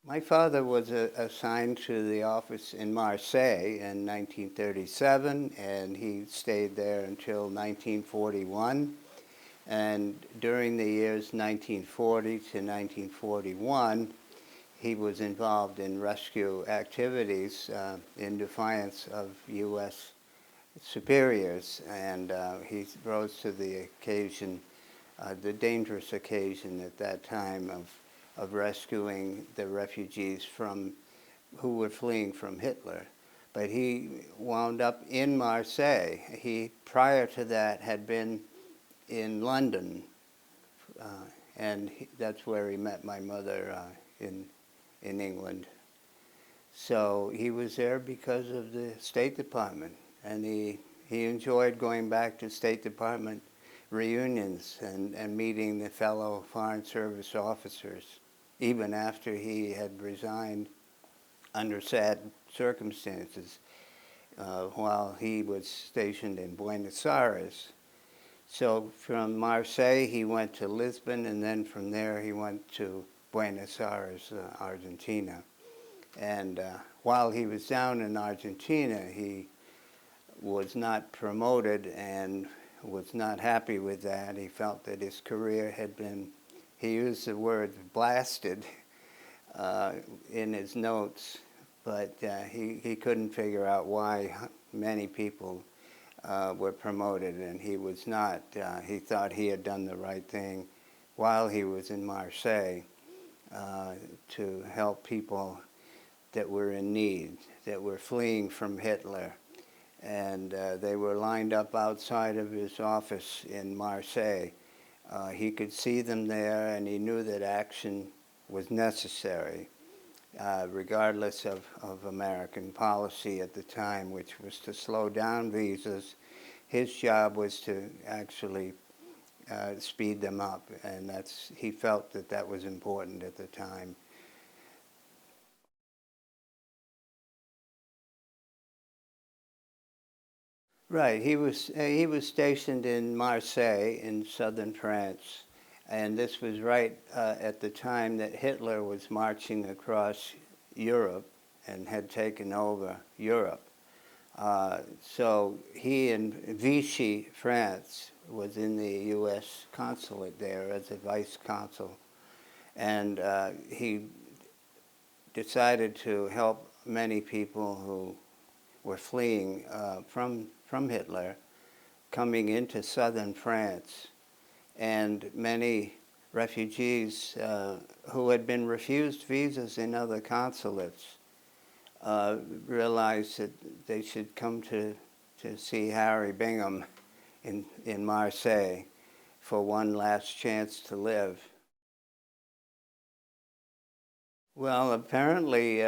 My father was assigned to the office in Marseille in 1937, and he stayed there until 1941. And during the years 1940 to 1941, he was involved in rescue activities in defiance of U.S. superiors, and he rose to the occasion, the dangerous occasion at that time of rescuing the refugees who were fleeing from Hitler. But he wound up in Marseille. He, prior to that, had been in London, and that's where he met my mother in England. So he was there because of the State Department, and he enjoyed going back to State Department reunions and meeting the fellow Foreign Service officers, even after he had resigned under sad circumstances while he was stationed in Buenos Aires. So from Marseille he went to Lisbon, and then from there he went to Buenos Aires, Argentina. And while he was down in Argentina, he was not promoted and was not happy with that. He felt that his career had been, he used the word blasted in his notes, but he couldn't figure out why many people were promoted and he was not. He thought he had done the right thing while he was in Marseille to help people that were in need, that were fleeing from Hitler. And they were lined up outside of his office in Marseille. He could see them there, and he knew that action was necessary, regardless of American policy at the time, which was to slow down visas. His job was to actually speed them up, and he felt that that was important at the time. Right, he was stationed in Marseille in southern France, and this was right at the time that Hitler was marching across Europe and had taken over Europe. So he in Vichy, France, was in the U.S. consulate there as a Vice Consul, and he decided to help many people who were fleeing from Hitler, coming into southern France, and many refugees who had been refused visas in other consulates realized that they should come to see Harry Bingham in Marseille for one last chance to live. Well, apparently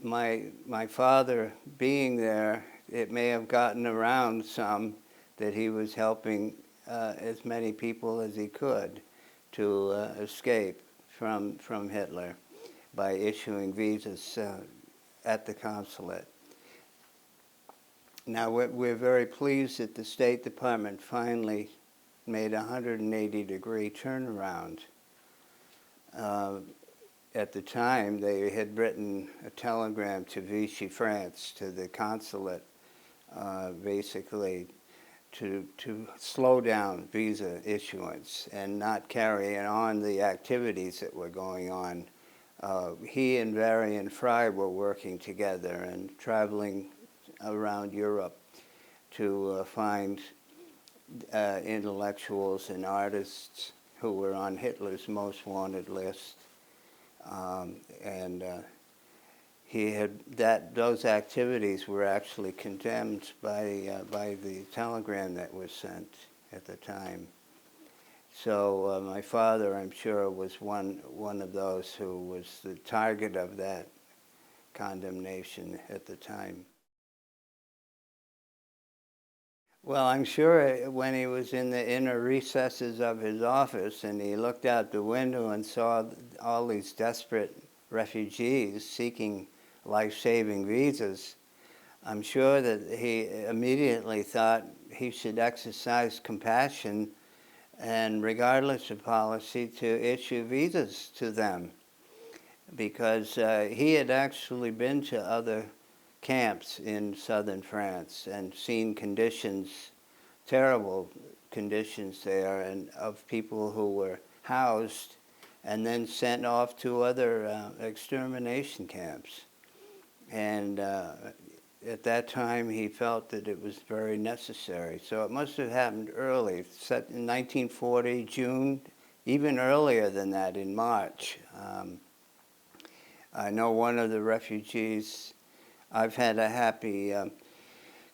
my father being there, it may have gotten around some that he was helping as many people as he could to escape from Hitler by issuing visas at the consulate. Now we're very pleased that the State Department finally made a 180-degree turnaround. At the time, they had written a telegram to Vichy, France, to the consulate, basically to slow down visa issuance and not carry on the activities that were going on. He and Varian Fry were working together and traveling around Europe to find intellectuals and artists who were on Hitler's most wanted list. Those activities were actually condemned by the telegram that was sent at the time. So my father, I'm sure, was one of those who was the target of that condemnation at the time. Well, I'm sure when he was in the inner recesses of his office and he looked out the window and saw all these desperate refugees seeking life-saving visas, I'm sure that he immediately thought he should exercise compassion and, regardless of policy, to issue visas to them. because he had actually been to other camps in southern France and seen conditions, terrible conditions there, and of people who were housed and then sent off to other extermination camps. And at that time, he felt that it was very necessary. So it must have happened early, set in 1940, June, even earlier than that, in March. I know one of the refugees, I've had a happy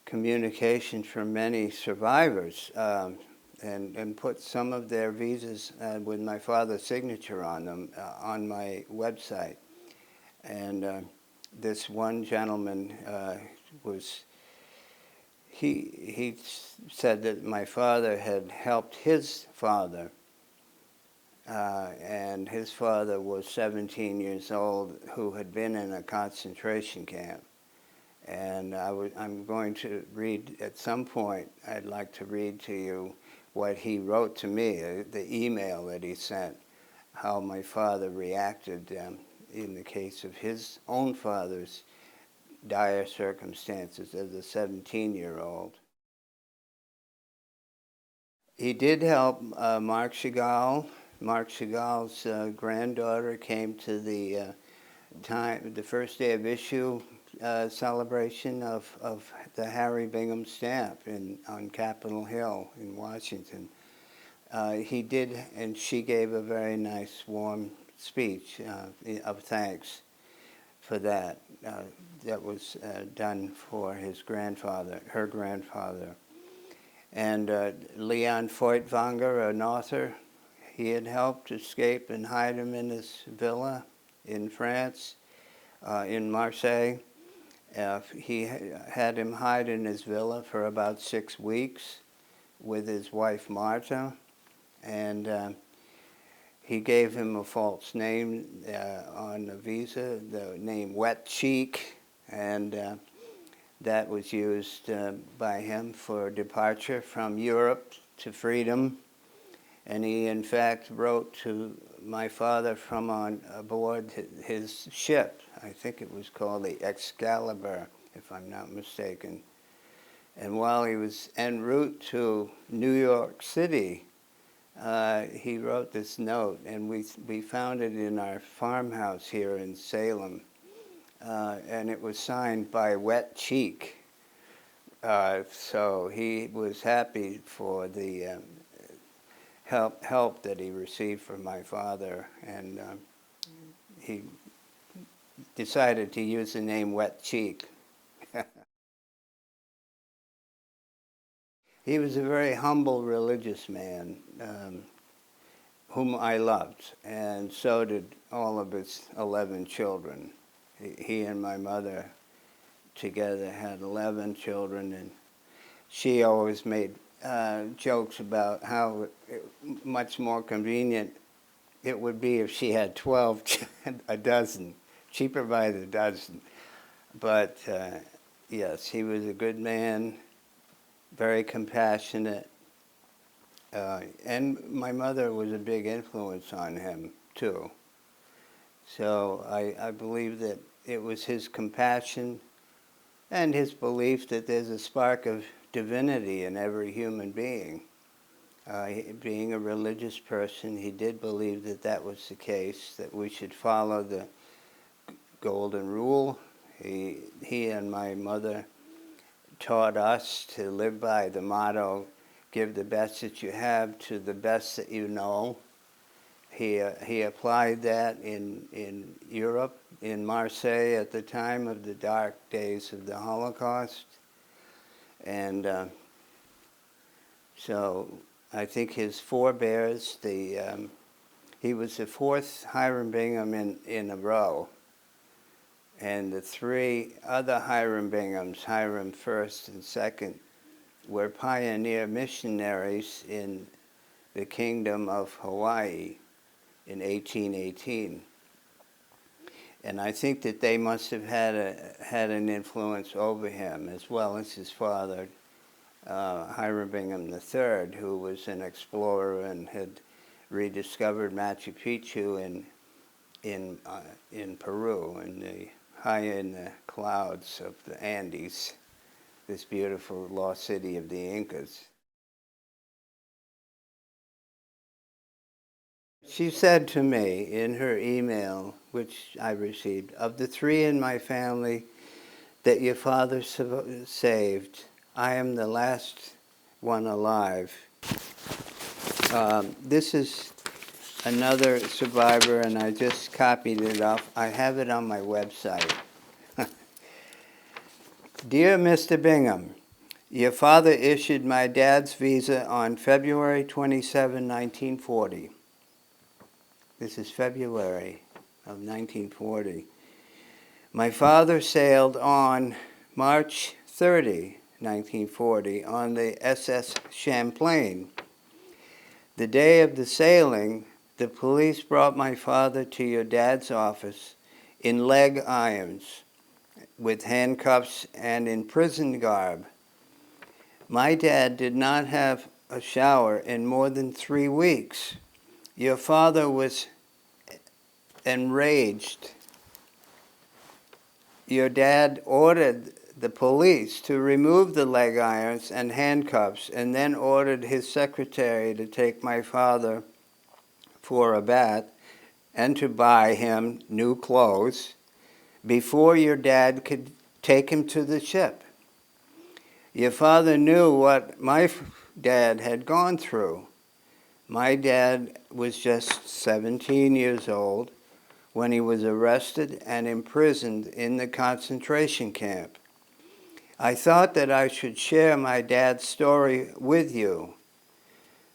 communication from many survivors and put some of their visas with my father's signature on them on my website. And this one gentleman he said that my father had helped his father, and his father was 17 years old, who had been in a concentration camp. And I'm going to read, at some point, I'd like to read to you what he wrote to me, the email that he sent, how my father reacted in the case of his own father's dire circumstances as a 17-year-old. He did help Marc Chagall. Marc Chagall's granddaughter came to the first day of issue celebration of the Harry Bingham stamp on Capitol Hill in Washington. He did, and she gave a very nice, warm speech of thanks for that. That was done for his grandfather, her grandfather. And Leon Feuchtwanger, an author, he had helped escape and hide him in his villa in France, in Marseille. He had him hide in his villa for about 6 weeks with his wife Martha, and he gave him a false name on the visa, the name Wet Cheek, and that was used by him for departure from Europe to freedom. And he, in fact, wrote to my father from on aboard his ship. I think it was called the Excalibur, if I'm not mistaken. And while he was en route to New York City, he wrote this note, and we found it in our farmhouse here in Salem. And it was signed by Wet Cheek. So he was happy for the help that he received from my father, and he decided to use the name Wet Cheek. He was a very humble religious man whom I loved, and so did all of his 11 children. He and my mother together had 11 children, and she always made jokes about how much more convenient it would be if she had 12, a dozen, cheaper by the dozen. But yes, he was a good man, very compassionate, and my mother was a big influence on him too. So I believe that it was his compassion and his belief that there's a spark of divinity in every human being. Being a religious person, he did believe that that was the case, that we should follow the golden rule. He and my mother taught us to live by the motto, give the best that you have to the best that you know. He applied that in Europe, in Marseille at the time of the dark days of the Holocaust. And so I think his forebears, he was the fourth Hiram Bingham in a row. And the three other Hiram Binghams, Hiram first and second, were pioneer missionaries in the kingdom of Hawaii in 1818. And I think that they must have had an influence over him, as well as his father, Hiram Bingham III, who was an explorer and had rediscovered Machu Picchu in Peru, high in the clouds of the Andes, this beautiful lost city of the Incas. She said to me in her email, which I received, of the three in my family that your father saved, I am the last one alive. This is another survivor, and I just copied it off. I have it on my website. Dear Mr. Bingham, your father issued my dad's visa on February 27, 1940. This is February of 1940. My father sailed on March 30, 1940, on the SS Champlain. The day of the sailing, the police brought my father to your dad's office in leg irons, with handcuffs and in prison garb. My dad did not have a shower in more than 3 weeks. Your father was enraged. Your dad ordered the police to remove the leg irons and handcuffs, and then ordered his secretary to take my father for a bath and to buy him new clothes before your dad could take him to the ship. Your father knew what my dad had gone through. My dad was just 17 years old when he was arrested and imprisoned in the concentration camp. I thought that I should share my dad's story with you.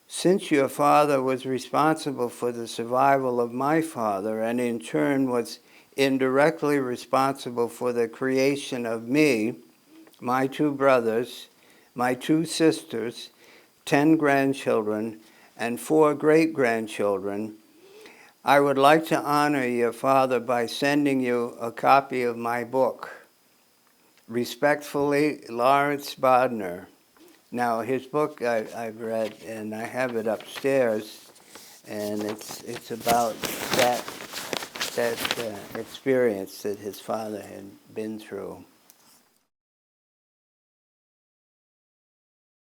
Since your father was responsible for the survival of my father, and in turn was indirectly responsible for the creation of me, my 2 brothers, my 2 sisters, 10 grandchildren, and 4 great-grandchildren, I would like to honor your father by sending you a copy of my book. Respectfully, Lawrence Bodner. Now, his book I've read, and I have it upstairs, and it's about that experience that his father had been through.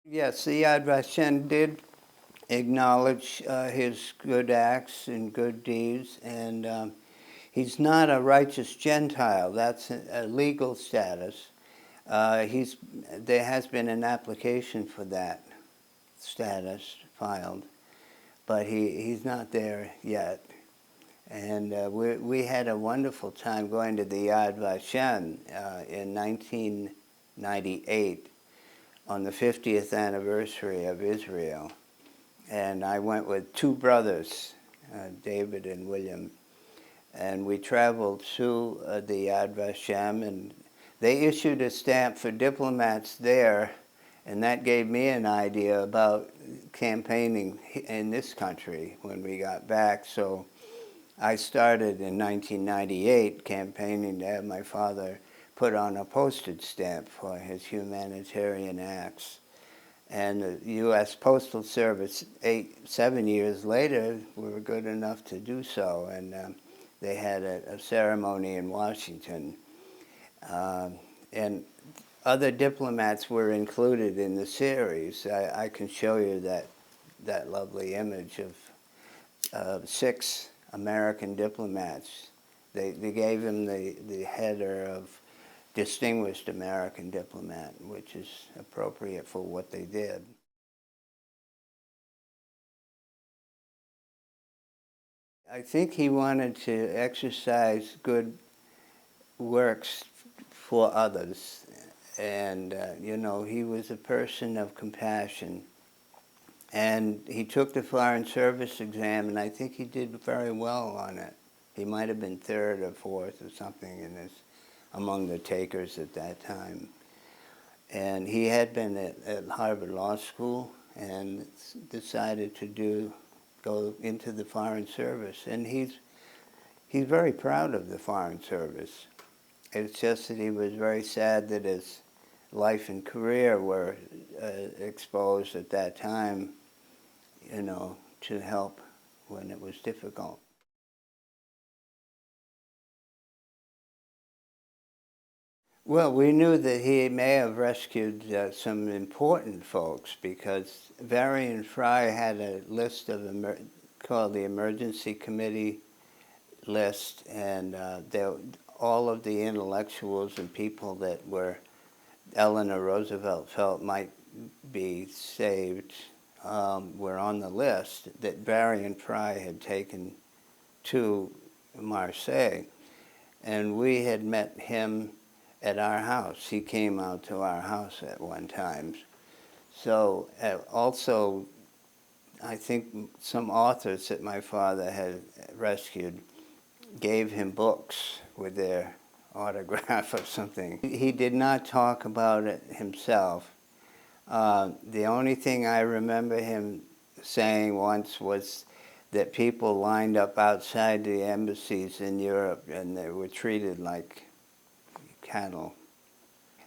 Yes, the Yad Vashem did acknowledge his good acts and good deeds, and he's not a righteous Gentile. That's a legal status. There has been an application for that status filed, but he's not there yet. And we had a wonderful time going to the Yad Vashem in 1998 on the 50th anniversary of Israel. And I went with 2 brothers, David and William, and we traveled to the Yad Vashem, and they issued a stamp for diplomats there, and that gave me an idea about campaigning in this country when we got back. So I started in 1998 campaigning to have my father put on a postage stamp for his humanitarian acts. And the U.S. Postal Service, 7 years later, were good enough to do so, and they had a ceremony in Washington. And other diplomats were included in the series. I can show you that lovely image of 6 American diplomats. They gave him the header of Distinguished American Diplomat, which is appropriate for what they did. I think he wanted to exercise good works for others, and you know, he was a person of compassion. And he took the Foreign Service exam, and I think he did very well on it. He might have been 3rd or 4th or something in this, among the takers at that time. And he had been at Harvard Law School and decided to go into the Foreign Service. And he's very proud of the Foreign Service. It's just that he was very sad that his life and career were exposed at that time, you know, to help when it was difficult. Well, we knew that he may have rescued some important folks because Varian Fry had a list of called the Emergency Committee list, and all of the intellectuals and people that were Eleanor Roosevelt felt might be saved were on the list that Varian Fry had taken to Marseille. And we had met him at our house. He came out to our house at one time. So also, I think some authors that my father had rescued gave him books with their autograph or something. He did not talk about it himself. The only thing I remember him saying once was that people lined up outside the embassies in Europe and they were treated like cattle.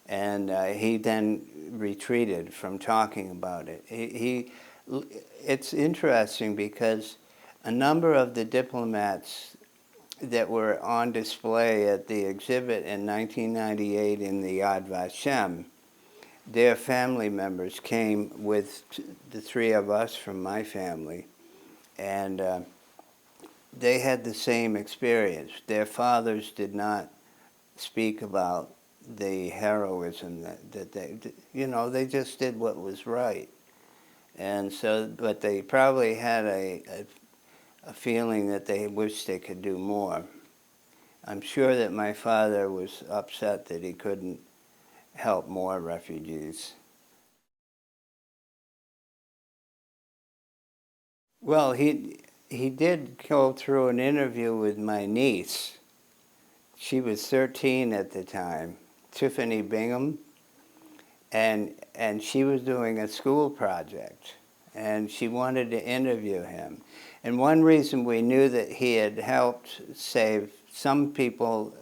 And he then retreated from talking about it. It's interesting because a number of the diplomats that were on display at the exhibit in 1998 in the Yad Vashem, their family members came with the three of us from my family, and they had the same experience. Their fathers did not speak about the heroism that they, they just did what was right. And so, but they probably had a feeling that they wished they could do more. I'm sure that my father was upset that he couldn't help more refugees. Well, he did go through an interview with my niece. She was 13 at the time, Tiffany Bingham, and she was doing a school project, and she wanted to interview him. And one reason we knew that he had helped save some people,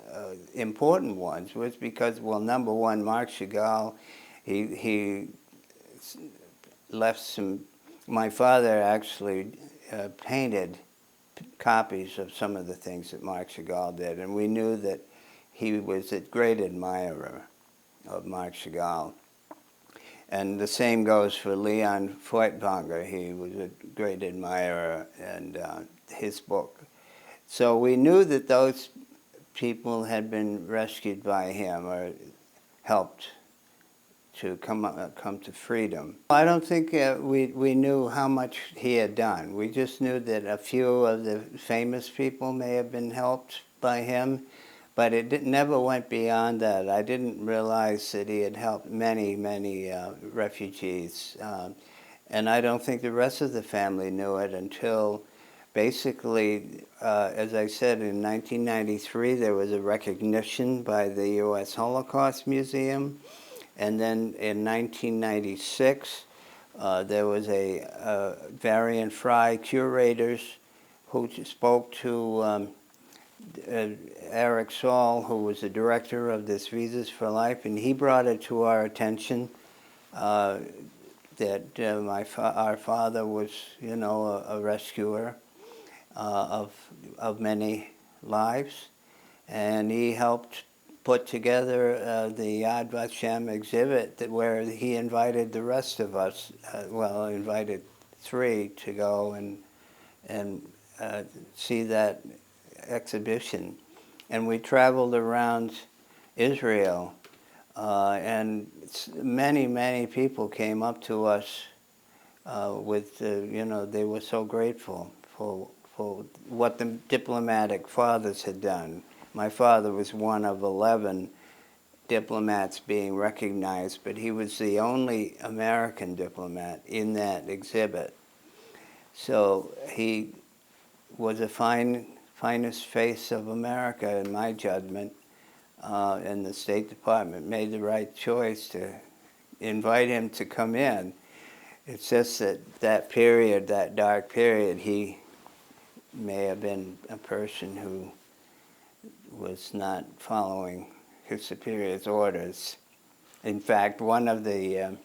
important ones, was because, well, number one, Marc Chagall, he left some, my father actually painted copies of some of the things that Marc Chagall did, and we knew that he was a great admirer of Marc Chagall. And the same goes for Leon Feuchtwanger. He was a great admirer, and his book. So we knew that those people had been rescued by him or helped to come to freedom. I don't think we knew how much he had done. We just knew that a few of the famous people may have been helped by him, but it never went beyond that. I didn't realize that he had helped many, many refugees. And I don't think the rest of the family knew it until basically, as I said, in 1993 there was a recognition by the U.S. Holocaust Museum. And then in 1996, there was a Varian Fry curators who spoke to Eric Saul, who was the director of this Visas for Life, and he brought it to our attention that our father was, a rescuer of many lives, and he helped put together the Yad Vashem exhibit where he invited the rest of us, invited three to go and see that exhibition. And we traveled around Israel, and many, many people came up to us with, they were so grateful for what the diplomatic fathers had done. My father was one of 11 diplomats being recognized, but he was the only American diplomat in that exhibit. So he was the finest face of America, in my judgment, and the State Department made the right choice to invite him to come in. It's just that period, that dark period, he may have been a person who was not following his superior's orders. In fact, one of the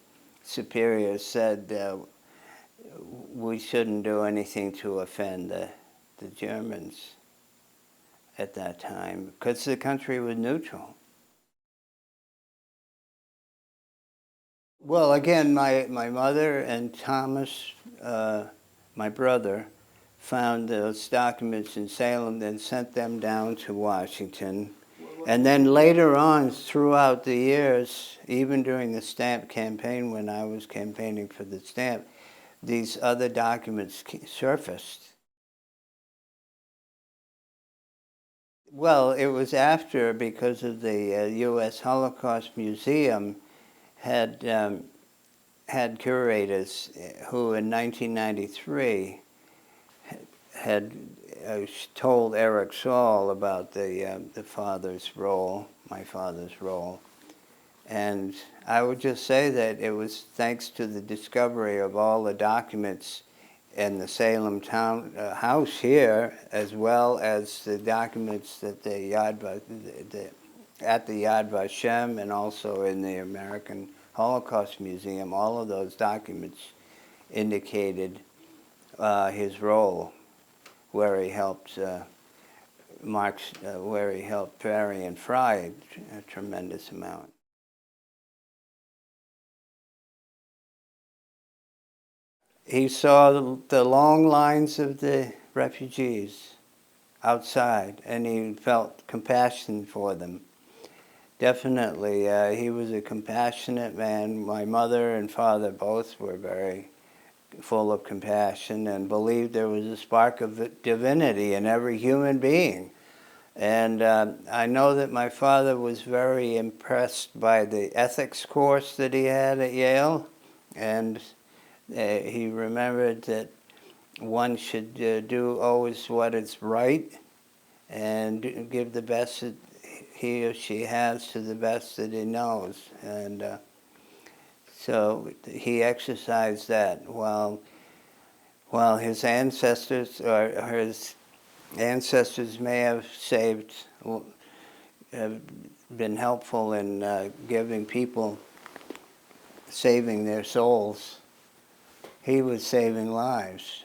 superiors said we shouldn't do anything to offend the Germans at that time because the country was neutral. Well, again, my mother and Thomas, my brother, found those documents in Salem, then sent them down to Washington. And then later on, throughout the years, even during the stamp campaign, when I was campaigning for the stamp, these other documents surfaced. Well, it was after, because of the U.S. Holocaust Museum had curators who in 1993 had told Eric Saul about the father's role, my father's role. And I would just say that it was thanks to the discovery of all the documents in the Salem town house here, as well as the documents that at the Yad Vashem and also in the American Holocaust Museum. All of those documents indicated his role, where he helped where he helped Perry and Fry a tremendous amount. He saw the long lines of the refugees outside, and he felt compassion for them. Definitely, he was a compassionate man. My mother and father both were very full of compassion and believed there was a spark of divinity in every human being. And I know that my father was very impressed by the ethics course that he had at Yale, and he remembered that one should do always what is right and give the best that he or she has to the best that he knows. And so he exercised that while his ancestors may have been helpful in giving people, saving their souls. He was saving lives.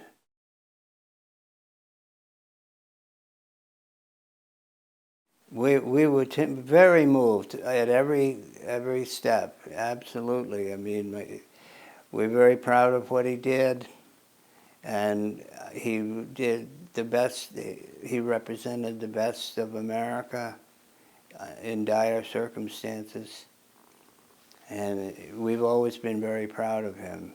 We were very moved at every step. Absolutely. I mean, we're very proud of what he did, and he did the best. He represented the best of America in dire circumstances, and we've always been very proud of him.